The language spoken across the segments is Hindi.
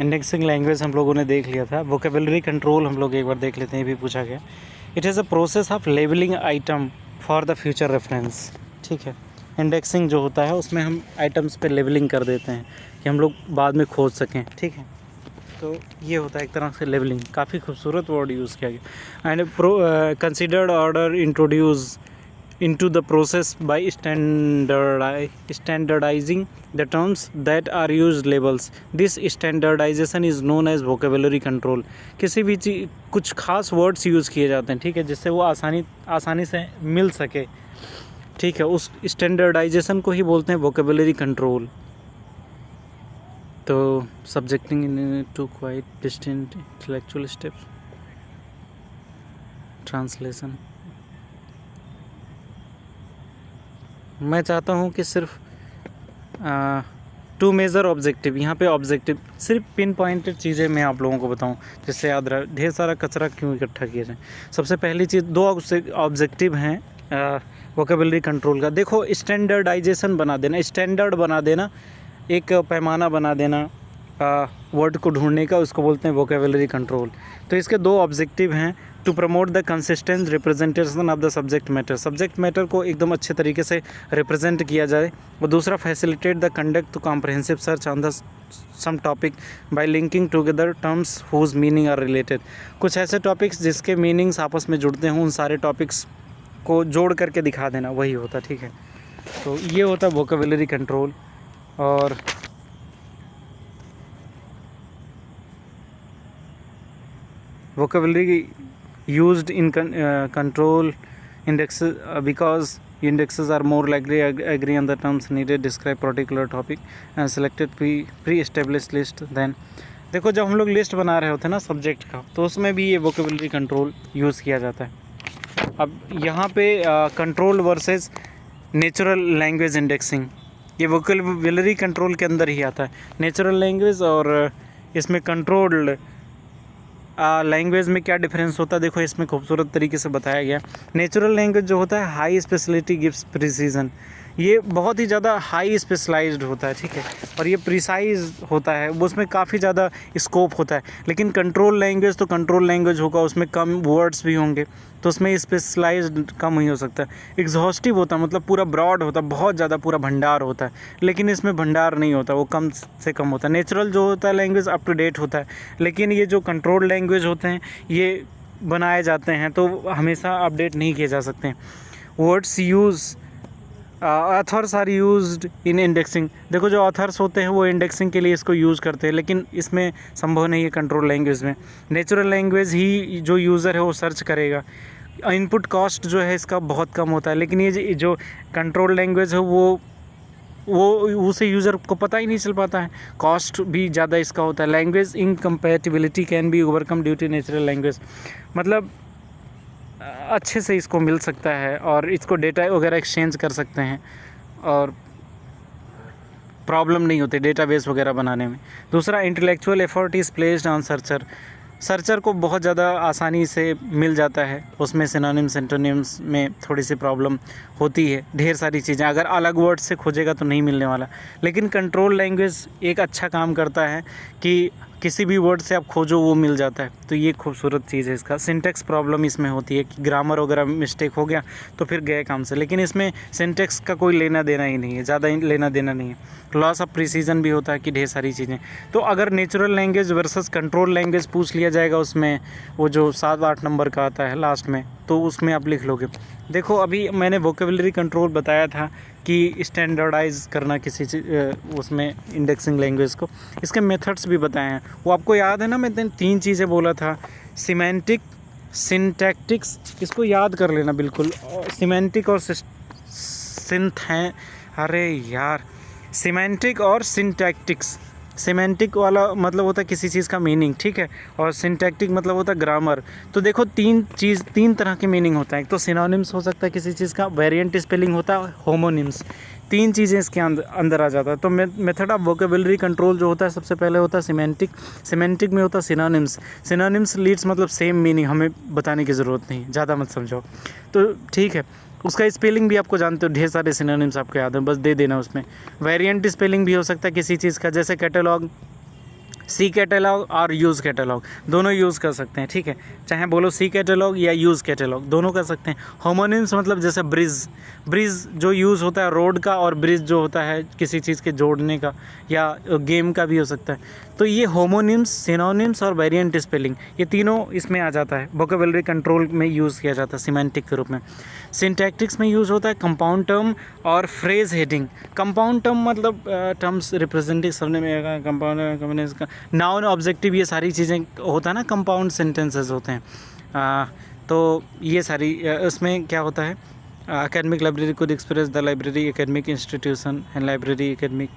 इंडेक्सिंग लैंग्वेज हम लोगों ने देख लिया था। वोकेबलरी कंट्रोल हम लोग एक बार देख लेते हैं, ये भी पूछा गया। It is a process of labelling item for the future reference. ठीक है, इंडेक्सिंग जो होता है उसमें हम आइटम्स पे लेबलिंग कर देते हैं कि हम लोग बाद में खोज सकें। ठीक है, तो ये होता है एक तरह से लेबलिंग। काफ़ी खूबसूरत वर्ड यूज़ किया गया। And considered order introduce into the process by standardizing the terms that are used labels. This standardization is known as vocabulary control. किसी भी चीज़ कुछ खास वर्ड्स यूज़ किए जाते हैं, ठीक है, जिससे वो आसानी से मिल सके। ठीक है, उस स्टैंडर्डाइजेशन को ही बोलते हैं vocabulary control. तो subjecting into quite distinct intellectual steps. Translation. मैं चाहता हूँ कि सिर्फ टू मेजर ऑब्जेक्टिव, यहाँ पे ऑब्जेक्टिव सिर्फ पिन पॉइंटेड चीज़ें मैं आप लोगों को बताऊँ जिससे याद रहे। ढेर सारा कचरा क्यों इकट्ठा किया जाए। सबसे पहली चीज़, दो ऑब्जेक्टिव हैं वोकेबलरी कंट्रोल का। देखो, स्टैंडर्डाइजेशन बना देना, स्टैंडर्ड बना देना, एक पैमाना बना देना वर्ड को ढूंढने का, उसको बोलते हैं वोकेबलरी कंट्रोल। तो इसके दो ऑब्जेक्टिव हैं। To promote the consistent representation of the subject matter को एकदम अच्छे तरीके से रिप्रेजेंट किया जाए। और दूसरा, facilitate the conduct to comprehensive search on the same topic by linking together terms whose meaning are related. कुछ ऐसे टॉपिक्स जिसके मीनिंग्स आपस में जुड़ते हों, उन सारे टॉपिक्स को जोड़ करके दिखा देना, वही होता। ठीक है, तो ये होता है वोकेबलरी कंट्रोल। और vocabulary used in control indexes because indexes are more likely agree on the terms needed describe particular topic and selected pre-established list. then देखो, जब हम लोग लिस्ट बना रहे होते हैं ना सब्जेक्ट का, तो उसमें भी ये वोकेबलरी कंट्रोल यूज़ किया जाता है। अब यहाँ पे control versus natural language indexing, ये वोकेबलरी कंट्रोल के अंदर ही आता है। नेचुरल लैंग्वेज और इसमें कंट्रोल्ड लैंग्वेज में क्या डिफरेंस होता है, देखो इसमें खूबसूरत तरीके से बताया गया। नेचुरल लैंग्वेज जो होता है हाई स्पेशलिटी गिव्स प्रिसीजन, ये बहुत ही ज़्यादा हाई स्पेशलाइज्ड होता है। ठीक है, और ये प्रिसाइज होता है, उसमें काफ़ी ज़्यादा स्कोप होता है। लेकिन कंट्रोल लैंग्वेज तो कंट्रोल लैंग्वेज होगा, उसमें कम वर्ड्स भी होंगे, तो उसमें स्पेशलाइज्ड कम ही हो सकता है। एग्जॉस्टिव होता है, मतलब पूरा ब्रॉड होता है, बहुत ज़्यादा पूरा भंडार होता है। लेकिन इसमें भंडार नहीं होता, वो कम से कम होता है। नेचुरल जो होता है लैंग्वेज अप टू डेट होता है। लेकिन ये जो कंट्रोल लैंग्वेज होते हैं, ये बनाए जाते हैं तो हमेशा अपडेट नहीं किए जा सकते। Words use authors are used in indexing, देखो जो ऑथर्स होते हैं वो इंडेक्सिंग के लिए इसको यूज़ करते हैं, लेकिन इसमें संभव नहीं है कंट्रोल लैंग्वेज में। नेचुरल लैंग्वेज ही जो यूज़र है वो सर्च करेगा। इनपुट कॉस्ट जो है इसका बहुत कम होता है। लेकिन ये जो कंट्रोल लैंग्वेज है वो उसे यूज़र को पता ही नहीं चल पाता है, कॉस्ट भी ज़्यादा इसका होता है। Language incompatibility can be overcome due to natural language, मतलब अच्छे से इसको मिल सकता है और इसको डेटा वगैरह एक्सचेंज कर सकते हैं और प्रॉब्लम नहीं होती डेटाबेस वगैरह बनाने में। दूसरा, intellectual effort is placed on searcher को बहुत ज़्यादा आसानी से मिल जाता है। उसमें सिनोनिम्स एंटोनिम्स में थोड़ी सी प्रॉब्लम होती है। ढेर सारी चीज़ें अगर अलग वर्ड से खोजेगा तो नहीं मिलने वाला। लेकिन कंट्रोल लैंग्वेज एक अच्छा काम करता है कि किसी भी वर्ड से आप खोजो वो मिल जाता है। तो ये खूबसूरत चीज़ है इसका। सिंटेक्स प्रॉब्लम इसमें होती है कि ग्रामर वगैरह मिस्टेक हो गया तो फिर गए काम से, लेकिन इसमें सिंटेक्स का कोई लेना देना ही नहीं है, ज़्यादा लेना देना नहीं है। लॉस ऑफ प्रिसीजन भी होता है कि ढेर सारी चीज़ें। तो अगर natural language versus control language पूछ लिया जाएगा, उसमें वो जो 7-8 नंबर का आता है लास्ट में, तो उसमें आप लिख लोगे। देखो, अभी मैंने वोकेबलरी कंट्रोल बताया था कि स्टैंडर्डाइज करना किसी उसमें इंडेक्सिंग लैंग्वेज को, इसके मेथड्स भी बताए हैं। वो आपको याद है ना, मैंने 3 चीज़ें बोला था, सिमेंटिक, सिंटैक्टिक्स, इसको याद कर लेना बिल्कुल। सिमेंटिक और सिंथ हैं, अरे यार, सिमेंटिक और सिंटैक्टिक्स। सिमेंटिक वाला मतलब होता है किसी चीज़ का मीनिंग, ठीक है, और सिंटैक्टिक मतलब होता है ग्रामर। तो देखो 3 तरह के मीनिंग होता है। एक तो सिनोनिम्स हो सकता है किसी चीज़ का, वेरिएंट स्पेलिंग होता है, होमोनिम्स। 3 चीज़ें इसके अंदर आ जाता है। तो मेथड ऑफ वोकेबलरी कंट्रोल जो होता है, सबसे पहले होता है सिमेंटिक में होता है सिनोनिम्स लीड्स मतलब सेम मीनिंग, हमें बताने की ज़रूरत नहीं, ज़्यादा मत समझो। तो ठीक है, उसका स्पेलिंग भी आपको जानते हो, ढेर सारे सिनोनिम्स आपको याद हैं, बस दे देना उसमें। वेरिएंट स्पेलिंग भी हो सकता है किसी चीज़ का, जैसे कैटलॉग सी कैटलॉग और यूज़ कैटलॉग दोनों यूज़ कर सकते हैं, ठीक है। चाहे बोलो सी कैटलॉग या यूज़ कैटलॉग दोनों कर सकते हैं। होमोनिम्स मतलब जैसे ब्रिज जो यूज़ होता है रोड का, और ब्रिज जो होता है किसी चीज़ के जोड़ने का या गेम का भी हो सकता है। तो ये होमोनिम्स, सिनोनिम्स और वेरिएंट स्पेलिंग ये तीनों इसमें आ जाता है। वोकेबलरी कंट्रोल में यूज़ किया जाता है सिमेंटिक के रूप में। सिंटैक्टिक्स में यूज़ होता है कंपाउंड टर्म और फ्रेज हेडिंग। कंपाउंड टर्म मतलब टर्म्स रिप्रेजेंटिव समझने में आएगा। कंपाउंड का नाउन ऑब्जेक्टिव ये सारी चीज़ें होता है ना, कंपाउंड सेंटेंसेस होते हैं। तो ये सारी इसमें क्या होता है, academic library could express the library academic institution and library academic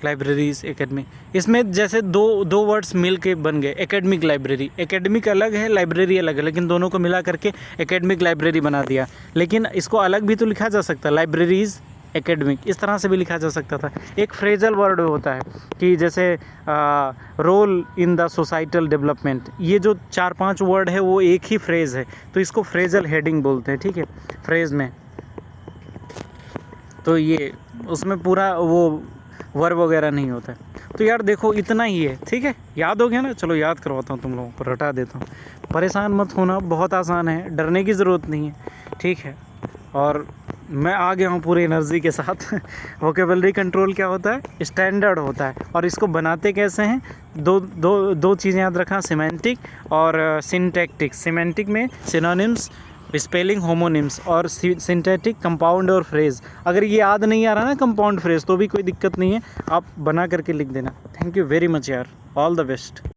libraries academic. इसमें जैसे दो वर्ड्स मिल के बन गए एकेडमिक लाइब्रेरी। एकेडमिक अलग है, लाइब्रेरी अलग है, लेकिन दोनों को मिला करके एकेडमिक लाइब्रेरी बना दिया। लेकिन इसको अलग भी तो लिखा जा सकता है, लाइब्रेरीज एकेडमिक, इस तरह से भी लिखा जा सकता था। एक फ्रेजल वर्ड होता है कि जैसे role in the societal development, ये जो 4-5 वर्ड है वो एक ही फ्रेज़ है, तो इसको फ्रेजल हेडिंग बोलते हैं, ठीक है, फ्रेज़ में। तो ये उसमें पूरा वो वर्ब वगैरह नहीं होता है। तो यार देखो इतना ही है, ठीक है, याद हो गया ना। चलो याद करवाता हूँ तुम लोगों को, रटा देता हूँ। परेशान मत होना, बहुत आसान है, डरने की ज़रूरत नहीं है, ठीक है। और मैं आ गया हूँ पूरी एनर्जी के साथ। वोकेबलरी कंट्रोल क्या होता है, स्टैंडर्ड होता है, और इसको बनाते कैसे हैं, दो चीज़ें याद रखना, सिमेंटिक और सिंटैक्टिक। सिमेंटिक में सिनोनिम्स, स्पेलिंग, होमोनिम्स, और सिंथेटिक कंपाउंड और फ्रेज़। अगर ये याद नहीं आ रहा ना कंपाउंड फ्रेज़ तो भी कोई दिक्कत नहीं है, आप बना करके लिख देना। थैंक यू वेरी मच यार, ऑल द बेस्ट।